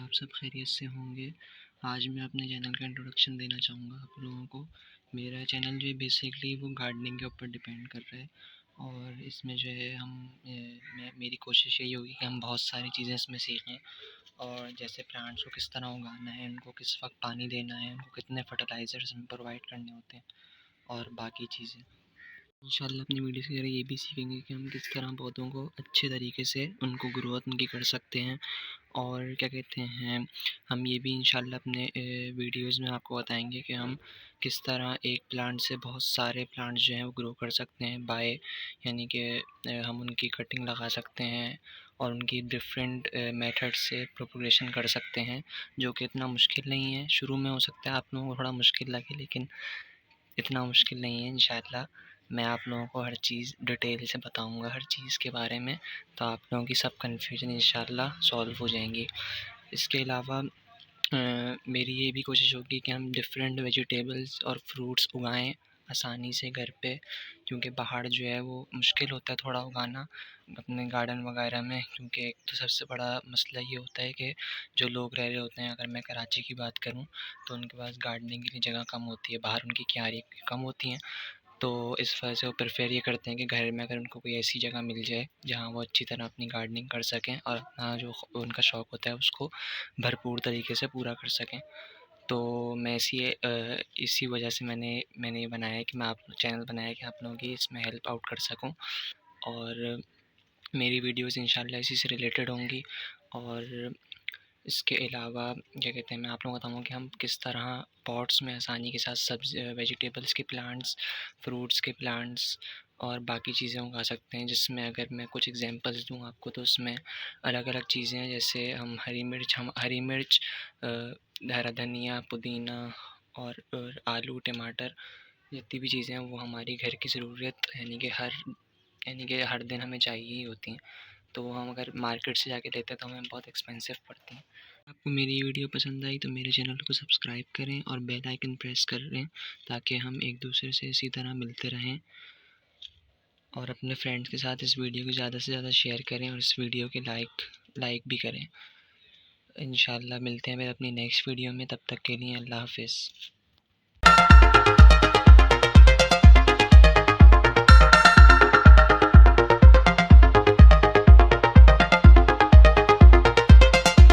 आप सब खैरियत से होंगे। आज मैं अपने चैनल का इंट्रोडक्शन देना चाहूँगा आप लोगों को। मेरा चैनल जो है बेसिकली वो गार्डनिंग के ऊपर डिपेंड कर रहा है और इसमें जो है मेरी कोशिश यही होगी कि हम बहुत सारी चीज़ें इसमें सीखें और जैसे प्लांट्स को किस तरह उगाना है, उनको किस वक्त पानी देना है, उनको कितने फर्टिलाइज़र्स हमें प्रोवाइड करने होते हैं और बाकी चीज़ें। इंशाल्लाह अपनी वीडियो के ज़रिए ये भी सीखेंगे कि हम किस तरह पौधों को अच्छे तरीके से उनको ग्रोथ उनकी कर सकते हैं और क्या कहते हैं, हम ये भी इंशाल्लाह अपने वीडियोज़ में आपको बताएंगे कि हम किस तरह एक प्लांट से बहुत सारे प्लांट्स जो हैं वो ग्रो कर सकते हैं बाय, यानी कि हम उनकी कटिंग लगा सकते हैं और उनकी डिफरेंट मेथड से प्रोपगेशन कर सकते हैं, जो कि इतना मुश्किल नहीं है। शुरू में हो सकता है आप लोगों को थोड़ा मुश्किल लगे, लेकिन इतना मुश्किल नहीं है। इंशाल्लाह मैं आप लोगों को हर चीज़ डिटेल से बताऊंगा, हर चीज़ के बारे में, तो आप लोगों की सब कन्फ्यूजन इंशाल्लाह सॉल्व हो जाएंगी। इसके अलावा मेरी ये भी कोशिश होगी कि हम डिफरेंट वेजिटेबल्स और फ्रूट्स उगाएं आसानी से घर पे, क्योंकि बाहर जो है वो मुश्किल होता है थोड़ा उगाना अपने गार्डन वगैरह में, क्योंकि एक तो सबसे बड़ा मसला ये होता है कि जो लोग रह रहे होते हैं, अगर मैं कराची की बात करूं तो उनके पास गार्डनिंग के लिए जगह कम होती है, बाहर उनकी क्यारी कम होती हैं। तो इस वजह से वो प्रेफर ये करते हैं कि घर में अगर उनको कोई ऐसी जगह मिल जाए जहाँ वो अच्छी तरह अपनी गार्डनिंग कर सकें और अपना जो उनका शौक़ होता है उसको भरपूर तरीके से पूरा कर सकें। तो मैं इसी वजह से मैंने ये बनाया है कि मैं आप चैनल बनाया है कि आप लोगों की इसमें हेल्प आउट कर सकूं और मेरी वीडियोस इंशाल्लाह इसी से रिलेटेड होंगी। और इसके अलावा क्या कहते हैं, मैं आप लोगों को बताऊँगा कि हम किस तरह पॉट्स में आसानी के साथ सब्ज़ी वेजिटेबल्स के प्लांट्स, फ्रूट्स के प्लांट्स और बाकी चीज़ें उगा सकते हैं। जिसमें अगर मैं कुछ एग्जांपल्स दूँ आपको तो उसमें अलग-अलग चीज़ें हैं, जैसे हम हरी मिर्च, हरा धनिया, पुदीना और आलू, टमाटर, जितनी भी चीज़ें हैं वो हमारी घर की ज़रूरत यानी कि हर दिन हमें चाहिए ही होती हैं। तो वो हम अगर मार्केट से जाके लेते हैं तो हमें बहुत एक्सपेंसिव पड़ती हैं। आपको मेरी ये वीडियो पसंद आई तो मेरे चैनल को सब्सक्राइब करें और बेल आइकन प्रेस करें, ताकि हम एक दूसरे से इसी तरह मिलते रहें। और अपने फ्रेंड्स के साथ इस वीडियो को ज़्यादा से ज़्यादा शेयर करें और इस वीडियो के लाइक भी करें। इंशाल्लाह मिलते हैं फिर अपनी नेक्स्ट वीडियो में, तब तक के लिए अल्लाह हाफ़िज़।